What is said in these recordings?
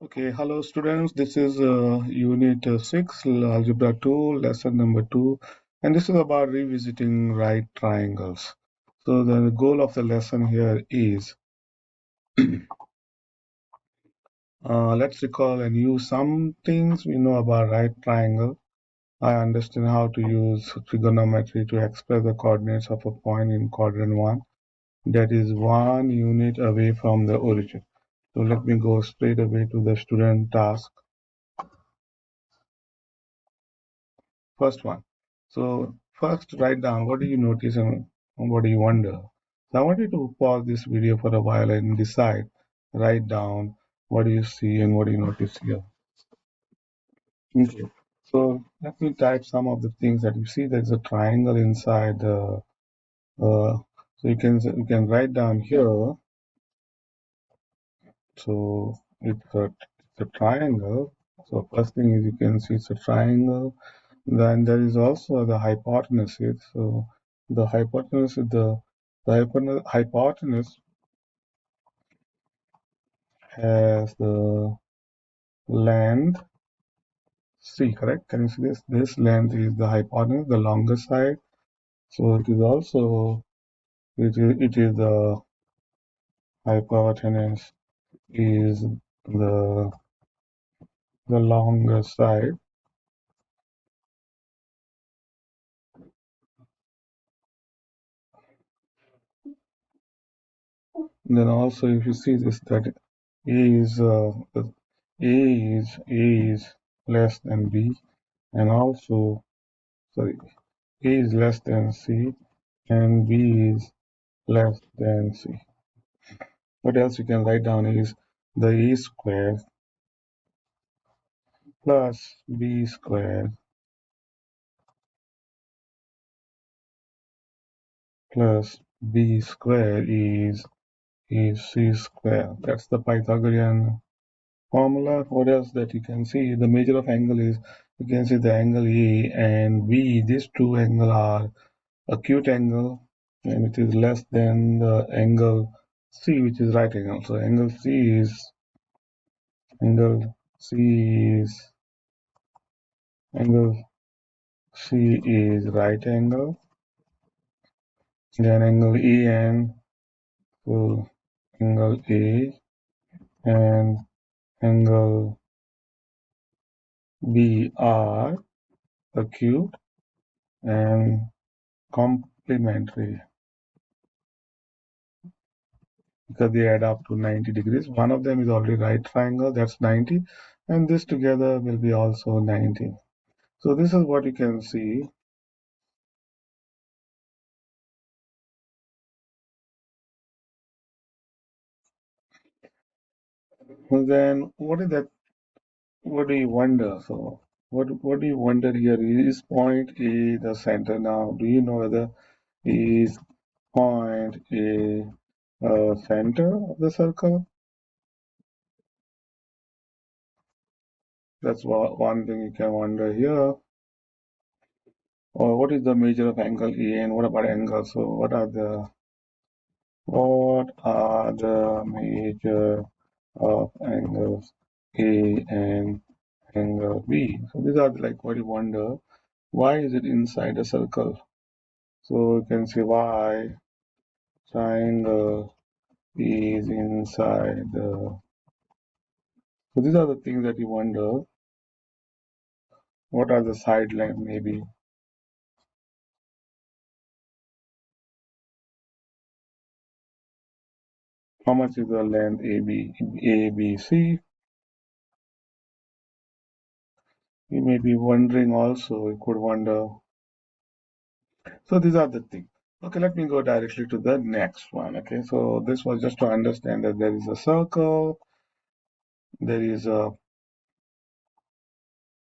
Okay, hello students. This is Unit 6, Algebra 2, lesson number 2, and this is about revisiting right triangles. So the goal of the lesson here is let's recall and use some things we know about right triangle. I understand how to use trigonometry to express the coordinates of a point in quadrant 1 that is 1 unit away from the origin. So let me go straight away to the student task. First one. So first write down what do you notice and what do you wonder. So I want you to pause this video for a while and decide. Write down what do you see and what do you notice here. Okay. So let me type some of the things that you see. There's a triangle inside the. So you can write down here. So it's a triangle. So first thing is you can see it's a triangle. Then there is also the hypotenuse. So the hypotenuse is the hypotenuse has the length c, correct? Can you see this? This length is the hypotenuse, the longer side. So it is also it is the hypotenuse is the longer side. And then also if you see this that A is less than B, and also sorry, A is less than C and B is less than C. What else you can write down is the A squared plus B squared plus B squared is C squared. That's the Pythagorean formula. What else that you can see? The measure of angle is, you can see the angle A and B. These two angles are acute angle, and it is less than the angle C, which is right angle. So angle angle C is right angle. Then angle EN, so angle A and angle B are acute and complementary because they add up to 90 degrees. One of them is already right triangle, that's 90, and this together will be also 90. So this is what you can see. And then what is that? What do you wonder? So what do you wonder here? Is point A the center? Now, do you know whether is point A center of the circle? That's one thing you can wonder here. Or what is the measure of angle A and what about angle? So what are the measure of angles A and angle B? So these are like what you wonder. Why is it inside a circle? So you can see why triangle is inside the. So these are the things that you wonder. What are the side length maybe? How much is the length ABC? You may be wondering also, you could wonder. So these are the things. Okay, let me go directly to the next one. Okay, so this was just to understand that there is a circle, there is a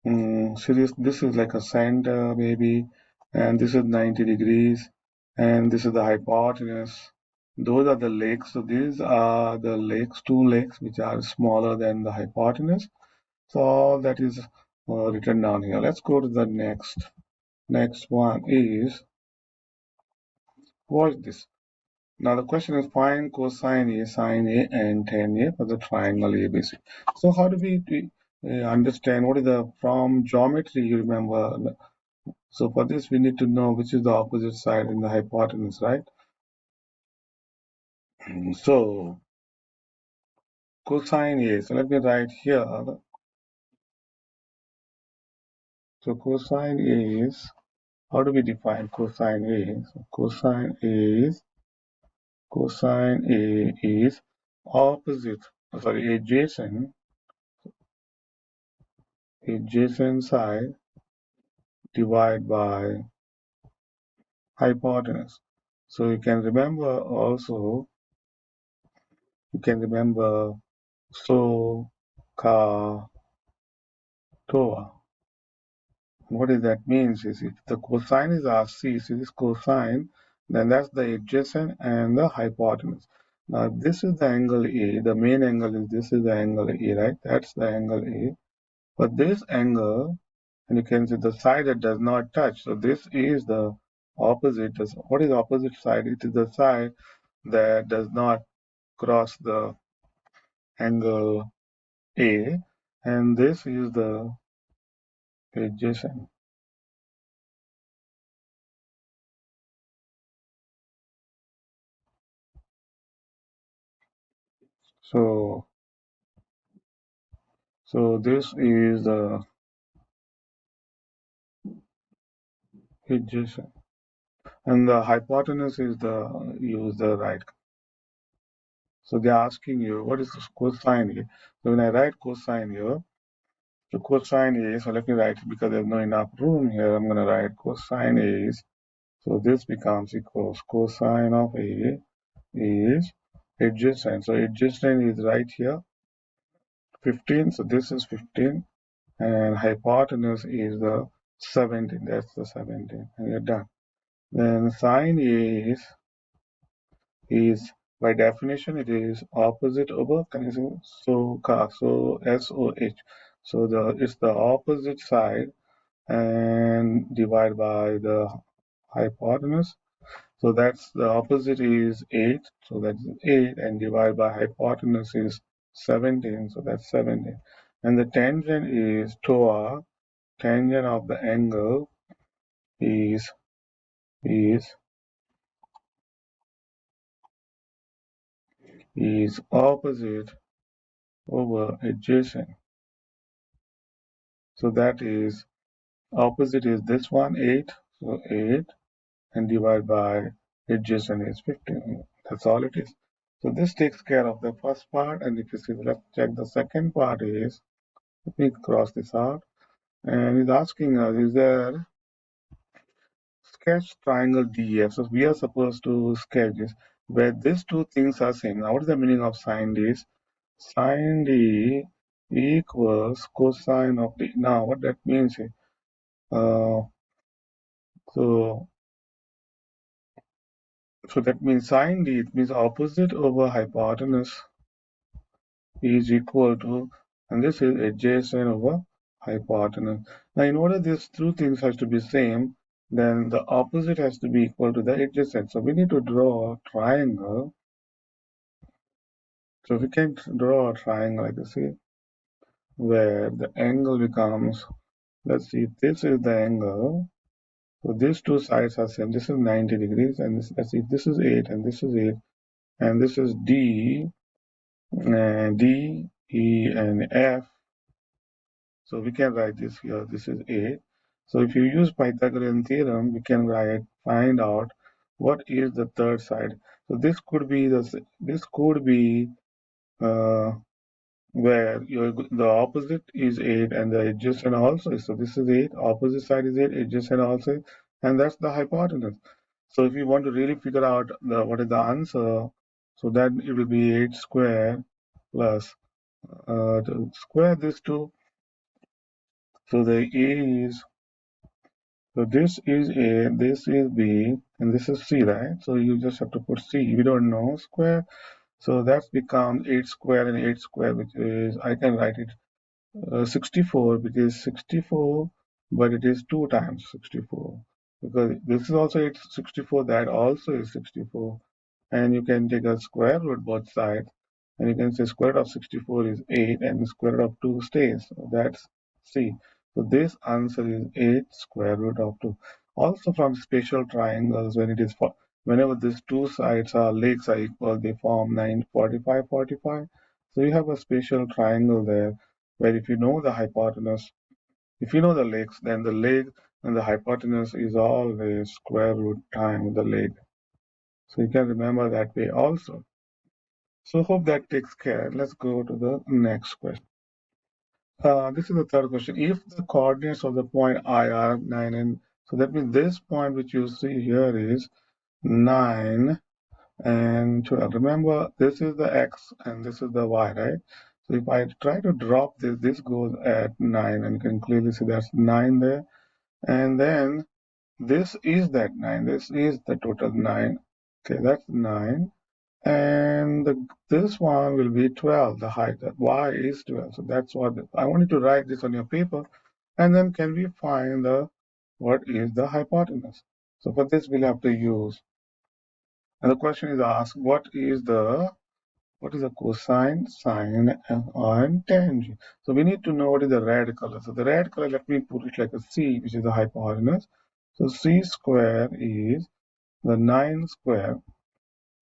series, this is like a center maybe, and this is 90 degrees, and this is the hypotenuse. Those are the legs. So these are the legs, two legs, which are smaller than the hypotenuse. So all that is written down here. Let's go to the next. Next one is, watch this. Now the question is find cosine A, sine A, and tan A for the triangle ABC. So how do we understand what is the from geometry? You remember. So for this we need to know which is the opposite side in the hypotenuse, right? So cosine A. So let me write here. So cosine A is, how do we define cosine A? So cosine A is opposite, sorry, adjacent side divided by hypotenuse. So you can remember also, you can remember so, ka, toa. What does that means is if the cosine is RC, so this cosine, then that's the adjacent and the hypotenuse. Now if this is the angle A, the main angle is this is the angle A, right? That's the angle A. But this angle, and you can see the side that does not touch. So this is the opposite. What is the opposite side? It is the side that does not cross the angle A, and this is the adjacent. So, so this is the adjacent, and the hypotenuse is the use the right. So they're asking you what is cosine here. So when I write cosine here, so cosine is, so let me write it because there's no enough room here. I'm going to write cosine is, so this becomes equals cosine of A is adjacent. So adjacent is right here, 15. So this is 15, and hypotenuse is the 17. That's the 17, and you're done. Then sine A is by definition it is opposite over, can you see? So SOH. So it's the opposite side and divide by the hypotenuse. So that's the opposite is 8. So that's 8 and divide by hypotenuse is 17. So that's 17. And the tangent is TOA. Tangent of the angle is is is opposite over adjacent. So that is opposite is this one 8. So 8 and divide by adjacent is 15. That's all it is. So this takes care of the first part, and if you see, let's check the second part is, let me cross this out, and it's asking us, is there sketch triangle DF? So we are supposed to sketch this, where these two things are same. Now what is the meaning of sine D? Sine D equals cosine of D. Now what that means is, uh, so so that means sine D, it means opposite over hypotenuse is equal to, and this is adjacent over hypotenuse. Now, in order these two things has to be same, then the opposite has to be equal to the adjacent. So we need to draw a triangle. So we can draw a triangle like this here, where the angle becomes, let's see, this is the angle. So these two sides are same. This is 90 degrees, and this, let's see, this is 8, and this is 8, and this is D, and D, E, and F. So we can write this here. This is 8. So if you use Pythagorean theorem, we can find out what is the third side. So this could be uh, where the opposite is 8 and the adjacent also is. So this is 8, opposite side is 8, adjacent also, and that's the hypotenuse. So if you want to really figure out what is the answer, so then it will be 8 square plus to square this two. So the A is, so this is A, this is B, and this is C, right? So you just have to put C. We don't know square. So that's become 8 square and 8 square, which is, I can write it 64, which is 64, but it is 2 times 64. Because this is also 64, that also is 64. and you can take a square root both sides, and you can say square root of 64 is 8 and the square root of 2 stays. So that's C. So this answer is 8 square root of 2. Also from special triangles, whenever these two sides are legs are equal, they form 9, 45, 45. So you have a special triangle there where if you know the hypotenuse, if you know the legs, then the leg and the hypotenuse is always square root times the leg. So you can remember that way also. So hope that takes care. Let's go to the next question. This is the third question. If the coordinates of the point I are 9 and so that means this point which you see here is 9 and 12. Remember, this is the x and this is the y, right? So if I try to drop this, this goes at 9 and you can clearly see that's 9 there. And then this is that 9. This is the total 9. Okay, that's 9. And this one will be 12, the height, that y is 12. So that's what I wanted to write this on your paper. And then can we find what is the hypotenuse? So for this we'll have to use, and the question is asked, what is the cosine, sine, and tangent? So we need to know what is the red color. So the red color, let me put it like a C, which is the hypotenuse. So C square is the 9 square.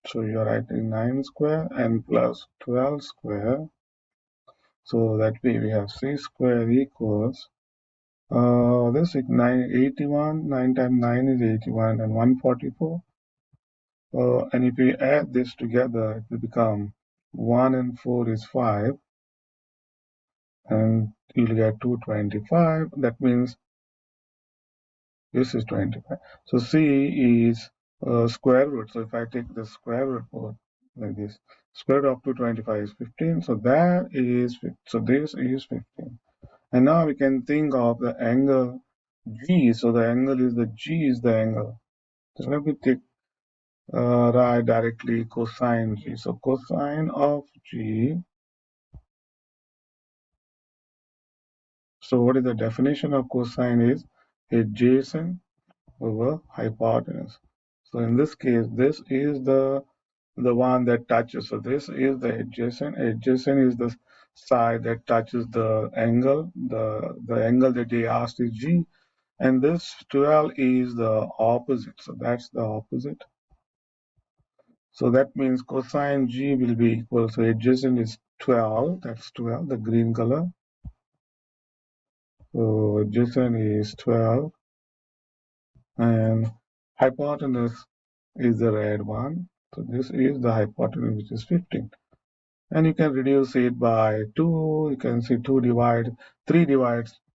So you are writing 9 square and plus 12 square. So that way we have C square equals, this is 981, 9 times 9 is 81 and 144. And if we add this together, it will become 1 and 4 is 5 and you'll get 225. That means this is 25. So C is square root. So if I take the square root like this, square root of 225 is 15. So that is, so this is 15. And now we can think of the angle G. So the angle is the G is the angle. So let me take write directly cosine G. So cosine of G. So what is the definition of cosine is adjacent over hypotenuse. So in this case, this is the one that touches. So this is the adjacent. Adjacent is the side that touches the angle. The angle that they asked is G. And this 12 is the opposite. So that's the opposite. So that means cosine G will be equal. So adjacent is 12. That's 12, the green color. So adjacent is 12. And hypotenuse is the red one. So this is the hypotenuse, which is 15. And you can reduce it by 2. You can see 3 divides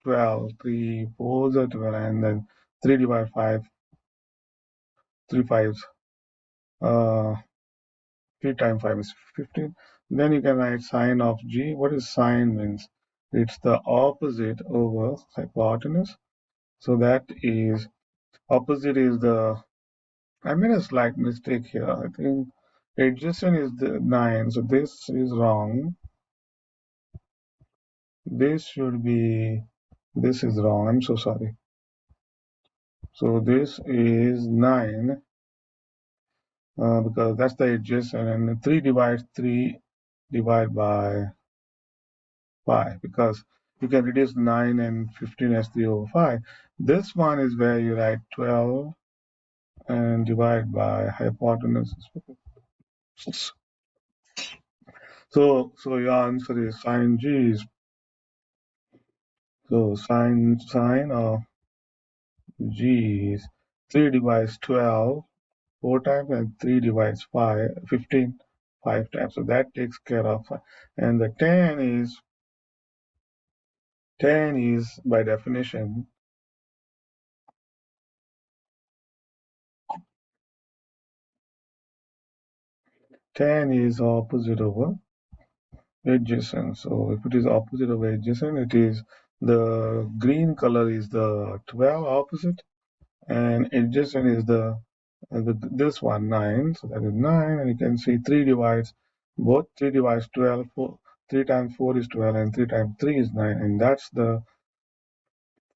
12, 3 4s are 12, and then 3 divides 5, 3 5s, 3 times 5 is 15. Then you can write sine of G. What is sine means? It's the opposite over hypotenuse. So that is, opposite is the, I made a slight mistake here. I think adjacent is the 9. So this is wrong. This should be, this is wrong. I'm so sorry. So this is 9 because that's the adjacent, and 3 divides 3 divided by 5 because you can reduce 9 and 15 as 3 over 5. This one is where you write 12 and divide by hypotenuse. So your answer is sine G is, so sine of G is 3 divides 12 4 times and 3 divides 15 5 times. So that takes care of, and the tan is by definition, tan is opposite over adjacent. So if it is opposite over adjacent, it is the green color is the 12 opposite, and adjacent is this one 9. So that is 9, and you can see 3 divides, both 3 divides 12. 3 times 4 is 12, and 3 times 3 is 9, and that's the,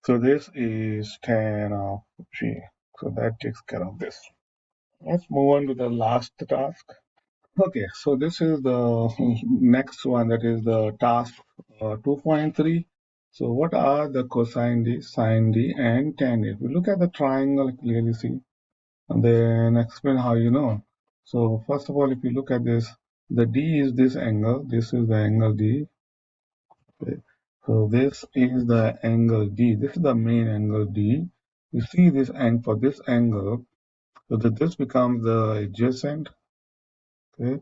so this is tan of G. So that takes care of this. Let's move on to the last task. Okay, so this is the next one, that is the task 2.3. So what are the cosine D, sine D, and tan D? If you look at the triangle, clearly see, and then explain how you know. So first of all, if you look at this, the D is this angle. This is the angle D. Okay. So this is the angle D. This is the main angle D. You see this angle for this angle, so that this becomes the adjacent. Okay.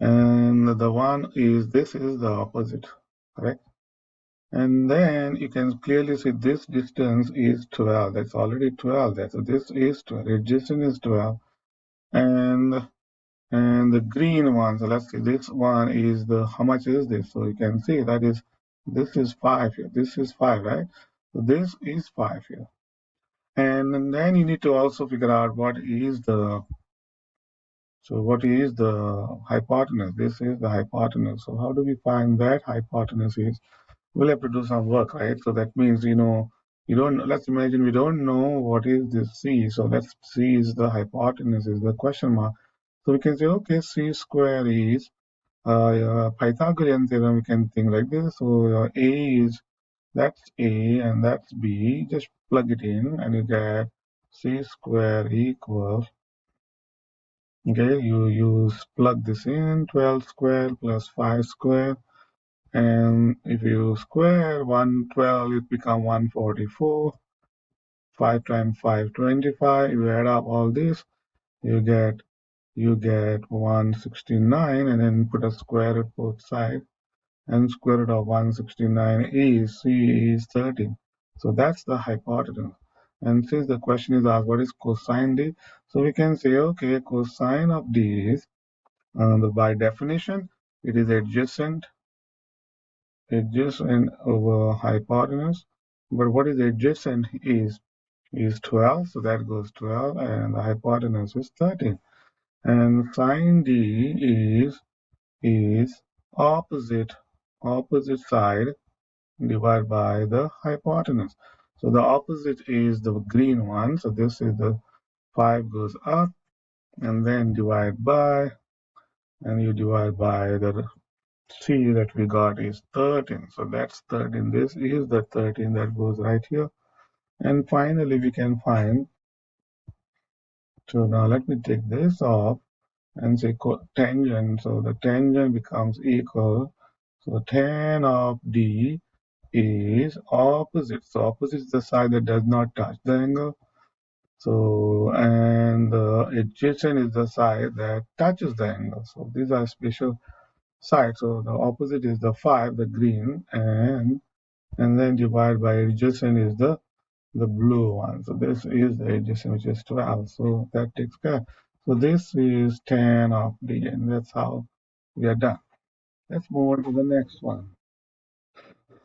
And the one is, this is the opposite, correct? And then you can clearly see this distance is 12. That's already 12 there. So this is 12. Adjacent is 12. And the green one, so let's see, this one is the, how much is this? So you can see that is, this is 5 here. This is 5, right? So this is 5 here. And then you need to also figure out what is the, so what is the hypotenuse? This is the hypotenuse. So how do we find that hypotenuse is? We'll have to do some work, right? So that means, you don't, let's imagine we don't know what is this C. So let's, C is the hypotenuse, is the question mark. So we can say, okay, C square is Pythagorean theorem. We can think like this. So A is, that's A and that's B. Just plug it in and you get C square equals, okay, you plug this in, 12 square plus 5 square. And if you square 112, it becomes 144. 5 times 5, 25. You add up all this, you get 169, and then put a square root both sides. And square root of 169 is, C is 13. So that's the hypotenuse. And since the question is asked, what is cosine D? So we can say, okay, cosine of D is, by definition, it is adjacent over hypotenuse. But what is adjacent is 12, so that goes 12, and the hypotenuse is 13. And sine D is opposite side divided by the hypotenuse. So the opposite is the green one. So this is the 5 goes up, and then divide by, and you divide by the C that we got is 13. So that's 13. This is the 13 that goes right here. And finally, we can find, so now let me take this off and say tangent. So the tangent becomes equal. So tan of D is opposite. So opposite is the side that does not touch the angle. So, and the adjacent is the side that touches the angle. So these are special side. So the opposite is the 5, the green, and then divide by adjacent is the blue one. So this is the adjacent, which is 12. So that takes care. So this is tan of D, and that's how we are done. Let's move on to the next one.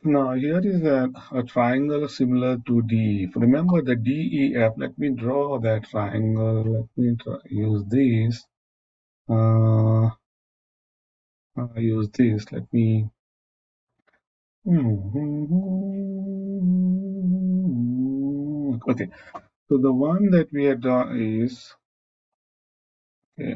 Now here is a triangle similar to DEF. Remember the DEF. Let me draw that triangle. Let me use this. Use this. Let me. Okay. So the one that we have done is, okay,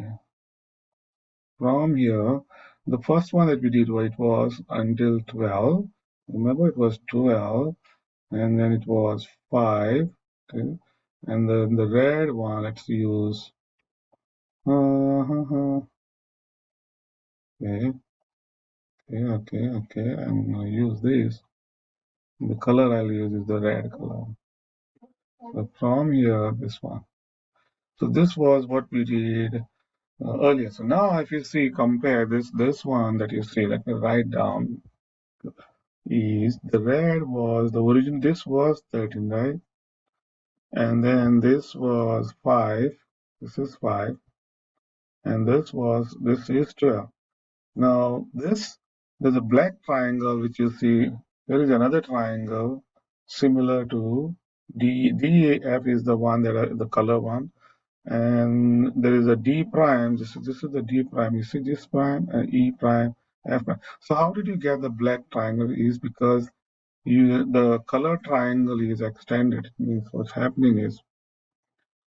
from here. The first one that we did, it was until 12. Remember, it was 12, and then it was 5. Okay. And then the red one, let's use. Okay, okay. I'm gonna use this. The color I'll use is the red color. So from here, this one. So this was what we did earlier. So now if you see, compare this one that you see, let me write down, is the red was the origin. This was 13, right? And then this was 5. This is 5. And this is 12. Now there's a black triangle which you see. There is another triangle similar to DAF is the one that the color one, and there is a D prime. This is the D prime. You see this prime and E prime, F prime. So how did you get the black triangle? Is because the color triangle is extended. It means what's happening is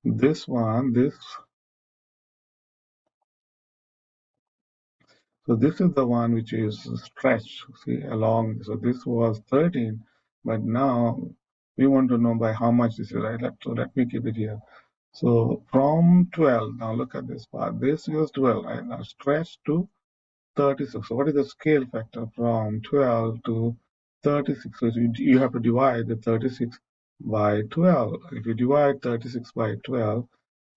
this one, So this is the one which is stretched, see, along. So this was 13, but now we want to know by how much this is, right? So let me keep it here. So from 12, now look at this part. This is 12, right? Now stretch to 36. So what is the scale factor from 12 to 36? So you have to divide the 36 by 12. If you divide 36 by 12,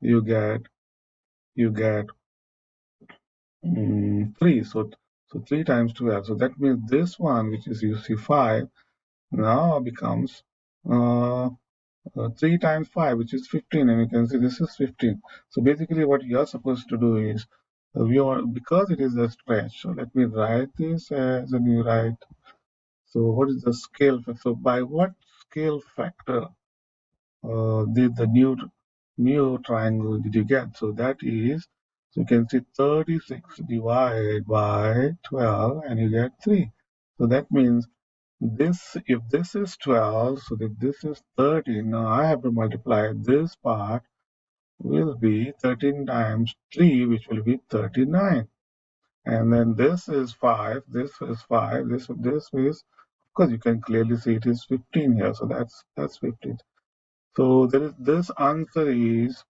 you get you get 3. So 3 times 12. So that means this one, which is you see 5, now becomes uh, 3 times 5, which is 15. And you can see this is 15. So basically what you're supposed to do is, because it is a stretch, so let me write this as a new write. So what is the scale factor? So by what scale factor did the new triangle did you get? So that is, so you can see 36 divided by 12 and you get 3. So that means this, if this is 12, so if this is 13, now I have to multiply this part will be 13 times 3, which will be 39. And then this is 5, this is 5, this is, because you can clearly see it is 15 here, so that's 15. So there is, this answer is,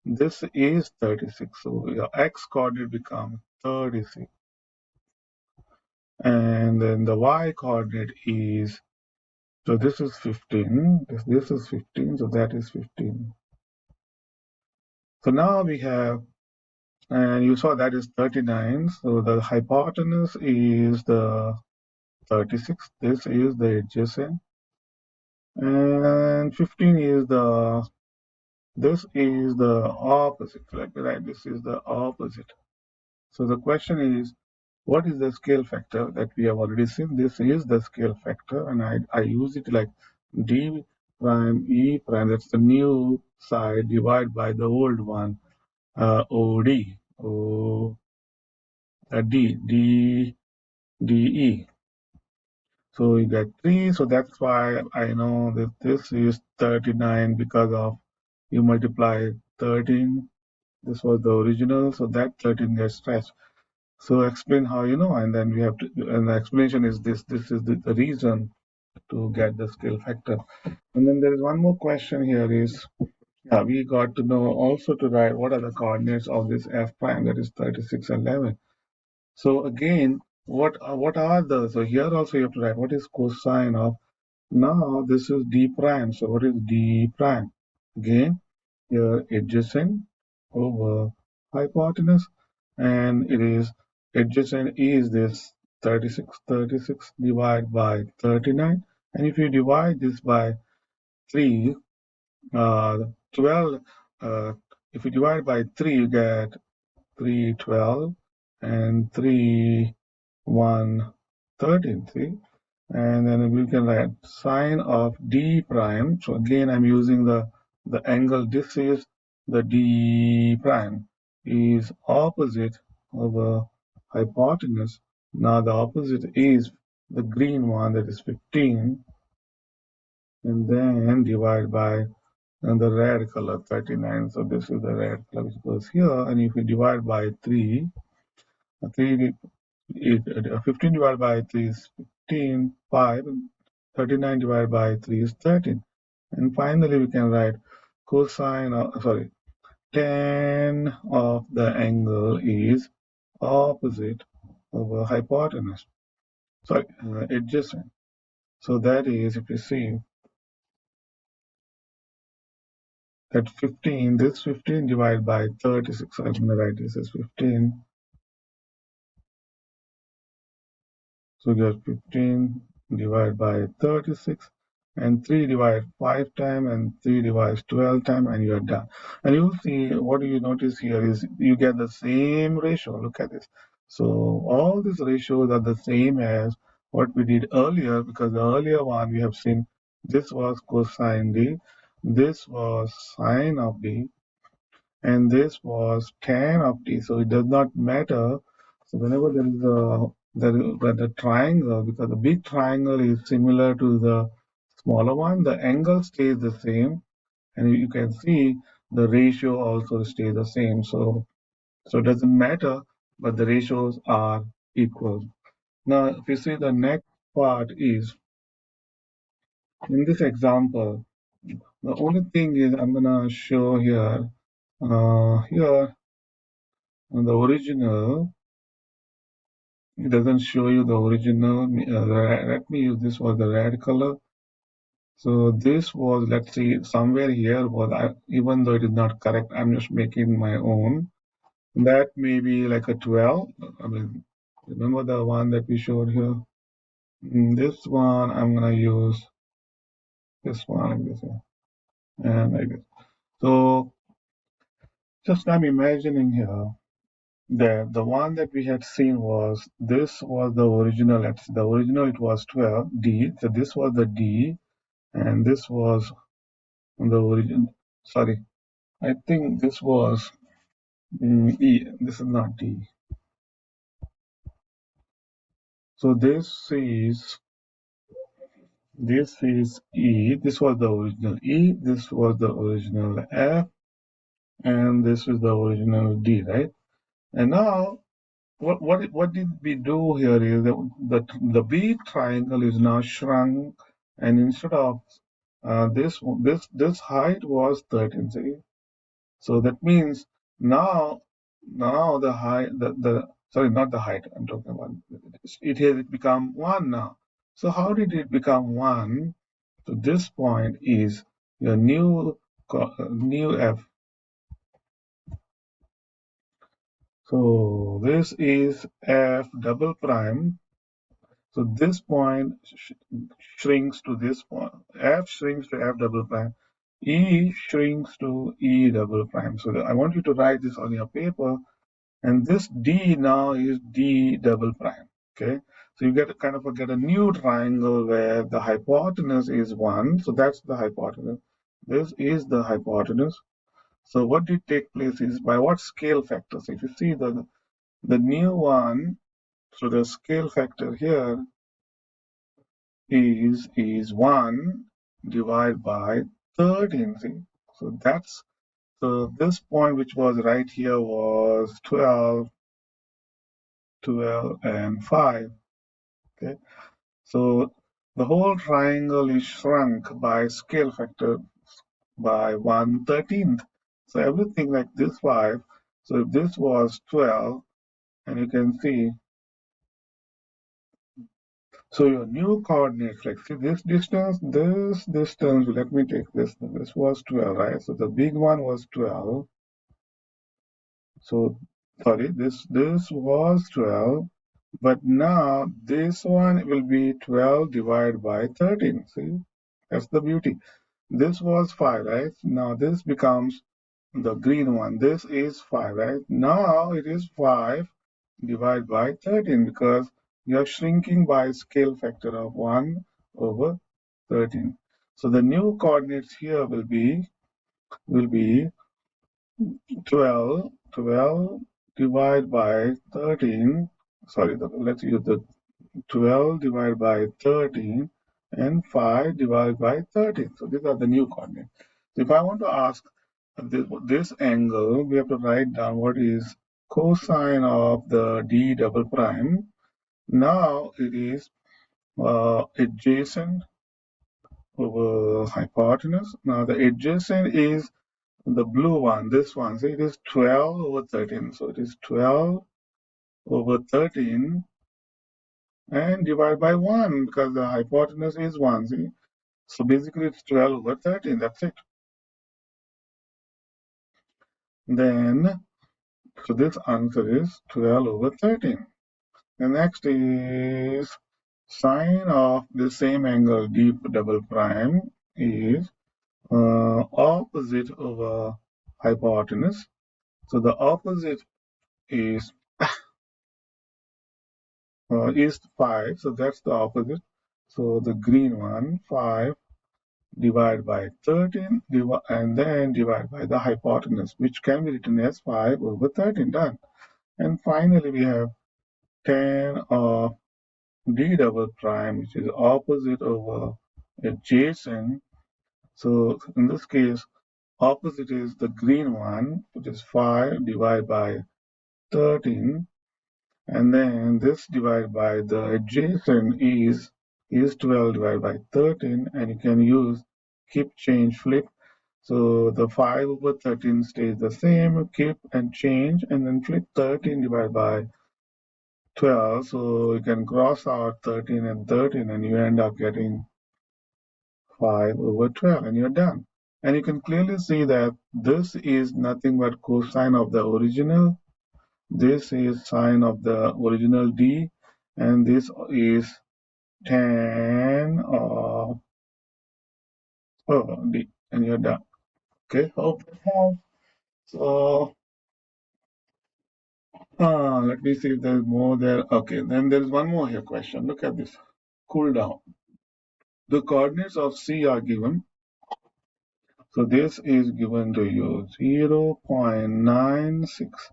this is 36. So your x coordinate becomes 36. And then the y coordinate is, so this is 15. This is 15, so that is 15. So now we have, and you saw that is 39. So the hypotenuse is the 36. This is the adjacent. And 15 is the, this is the opposite. Let me write, this is the opposite. So the question is, what is the scale factor that we have already seen? This is the scale factor, and I use it like d prime e prime. That's the new side divided by the old one, od, o, de. So you get 3. So that's why I know that this is 39 because of you multiply 13. This was the original, so that 13 gets stretched. So explain how you know, and then we have to, and the explanation is this. This is the reason to get the scale factor. And then there is one more question here is, yeah, we got to know also to write what are the coordinates of this f prime, that is 36 and 11. So again, what are the, so here also you have to write what is cosine of, now this is d prime. So what is d prime? Again, here adjacent over hypotenuse, and it is adjacent is this 36 divided by 39, and if you divide this by 3, 12, if you divide by 3 you get 3 12 and 3 1 13. See, and then we can write sine of d prime. So again I'm using the angle, this is the d prime is opposite over hypotenuse. Now the opposite is the green one, that is 15, and then divide by, and the red color 39. So this is the red color which goes here, and if you divide by 3, 3 15 divided by 3 is 15, 5, and 39 divided by 3 is 13. And finally, we can write cosine, tan of the angle is opposite over hypotenuse. Sorry, adjacent. So that is, if you see that 15, this 15 divided by 36, so I'm going to write this as 15. So you get 15 divided by 36, and 3 divide 5 times, and 3 divides 12 times, and you are done. And you'll see, what you notice here is you get the same ratio. Look at this. So all these ratios are the same as what we did earlier, because the earlier one we have seen this was cosine D, this was sine of D, and this was tan of t. So it does not matter. So whenever there is the triangle, because the big triangle is similar to the smaller one, the angle stays the same, and you can see the ratio also stays the same. So it doesn't matter, but the ratios are equals. Now, if you see the next part is, in this example, the only thing is I'm gonna show here, here the original, it doesn't show you the original. Let me use this for the red color. So this was, let's see, somewhere here was, even though it is not correct, I'm just making my own. That may be like a 12. I mean, remember the one that we showed here? This one, I'm gonna use this one like this, and like this. So just I'm imagining here that the one that we had seen was, this was the original. The original, it was 12 D. So this was the D, and this was the origin. Sorry, I think this was E. This is not D. So this is E. This was the original E. This was the original F, and this is the original D, right? And now, what did we do here is the big triangle is now shrunk, and instead of this height was 13. See, so that means now the height, the sorry, not the height I'm talking about. It has become 1 now. So how did it become 1? So this point is your new F. So this is F double prime. So this point shrinks to this point. F shrinks to F double prime. E shrinks to E double prime. So I want you to write this on your paper. And this D now is D double prime. Okay. So you get a new triangle where the hypotenuse is 1. So that's the hypotenuse. This is the hypotenuse. So what did take place is by what scale factor? So if you see the new one, so the scale factor here is 1 divided by 13. See? So that's, so this point which was right here was 12, 12 and 5. Okay. So the whole triangle is shrunk by scale factor by 1/13. So everything like this 5. So if this was 12, and you can see, so your new coordinates, like see this distance, let me take this was 12, right? So the big one was 12. So, sorry, this was 12, but now this one will be 12 divided by 13. See, that's the beauty. This was 5, right? Now this becomes the green one. This is 5, right? Now it is 5 divided by 13 because you are shrinking by scale factor of 1 over 13. So the new coordinates here will be 12 divided by 13. Sorry, let's use the 12 divided by 13 and 5 divided by 13. So these are the new coordinates. So if I want to ask this angle, we have to write down what is cosine of the d double prime. Now it is adjacent over hypotenuse. Now the adjacent is the blue one, this one. So it is 12 over 13. So it is 12 over 13 and divide by 1 because the hypotenuse is 1. See? So basically it's 12 over 13. That's it. Then, so this answer is 12 over 13. The next is sine of the same angle d double prime is opposite over hypotenuse. So the opposite is 5. So that's the opposite. So the green one, 5 divided by 13 and then divide by the hypotenuse, which can be written as 5 over 13. Done. And finally we have tan of d double prime, which is opposite over adjacent. So in this case, opposite is the green one, which is 5 divided by 13. And then this divided by the adjacent is 12 divided by 13, and you can use keep, change, flip. So the 5 over 13 stays the same, keep and change, and then flip 13 divided by 12. So you can cross out 13 and 13, and you end up getting 5 over 12, and you're done. And you can clearly see that this is nothing but cosine of the original. This is sine of the original d, and this is tan of d, and you're done. Okay, hope that helps. So let me see if there's more there. Okay, then there's one more here question. Look at this. Cool down. The coordinates of C are given. So this is given to you 0.96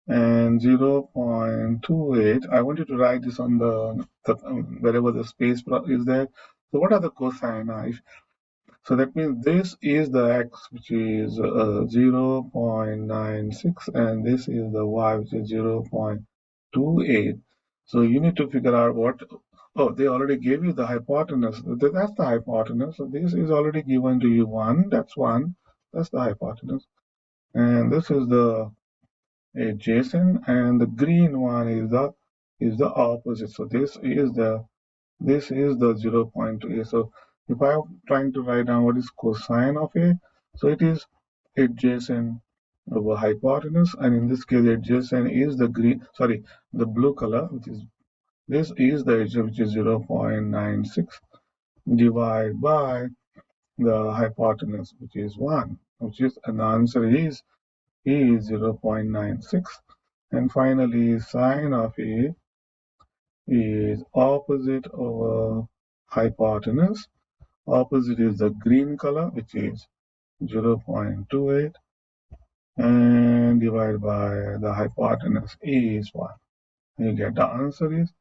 and 0.28. I want you to write this on the wherever the space is there. So what are the cosine? So that means this is the x, which is 0.96, and this is the y, which is 0.28. So you need to figure out what. Oh, they already gave you the hypotenuse. That's the hypotenuse. So this is already given to you 1. That's 1. That's the hypotenuse. And this is the adjacent, and the green one is the opposite. So this is the 0.2a. So if I'm trying to write down what is cosine of a, so it is adjacent over hypotenuse, and in this case adjacent is the the blue color, which is this is the adjacent, which is 0.96 divided by the hypotenuse, which is 1, and the answer is 0.96. And finally sine of a is opposite over hypotenuse. Opposite is the green color, which is 0.28, and divided by the hypotenuse is 1. And you get the answer is,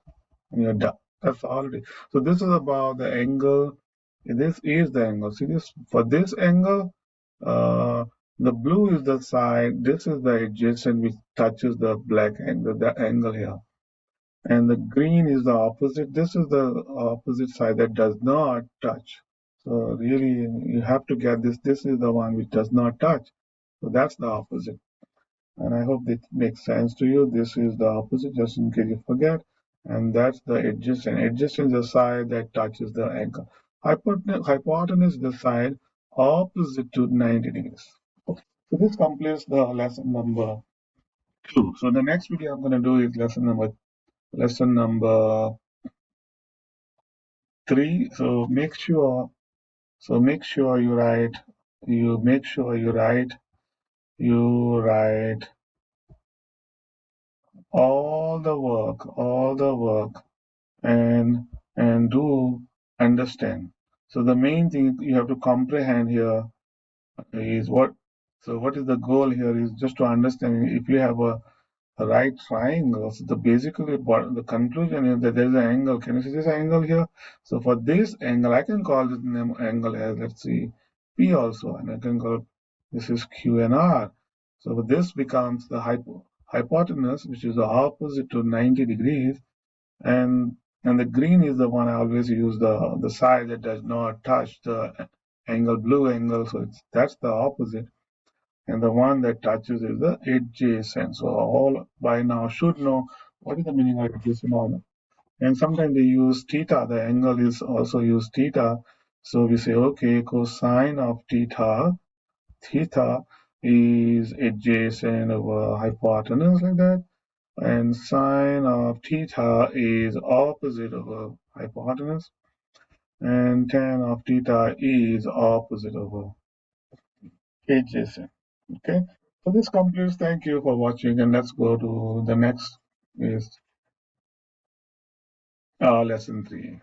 and you're done. That's all it is. So this is about the angle. This is the angle. See this, for this angle, the blue is the side, this is the adjacent which touches the black angle, the angle here. And the green is the opposite. This is the opposite side that does not touch. So really, you have to get this. This is the one which does not touch. So that's the opposite. And I hope that makes sense to you. This is the opposite, just in case you forget. And that's the adjacent. Adjacent is the side that touches the angle. Hypotenuse is the side opposite to 90 degrees. So this completes the lesson number 2. So the next video I'm going to do is lesson number 3. So make sure you write all the work, and do understand. So the main thing you have to comprehend here is what is the goal here is just to understand if you have a right triangle. So basically the conclusion is that there is an angle. Can you see this angle here? So for this angle, I can call this angle as, let's see, P also, and I can call this is Q and R. So this becomes the hypotenuse, which is the opposite to 90 degrees, and the green is the one I always use, the side that does not touch the angle, blue angle. So that's the opposite. And the one that touches is the adjacent. So all by now should know what is the meaning of adjacent. And sometimes they use theta. The angle is also used theta. So we say, okay, cosine of theta is adjacent over hypotenuse, like that. And sine of theta is opposite over hypotenuse. And tan of theta is opposite over adjacent. Okay, so this concludes. Thank you for watching, and let's go to the next is lesson 3.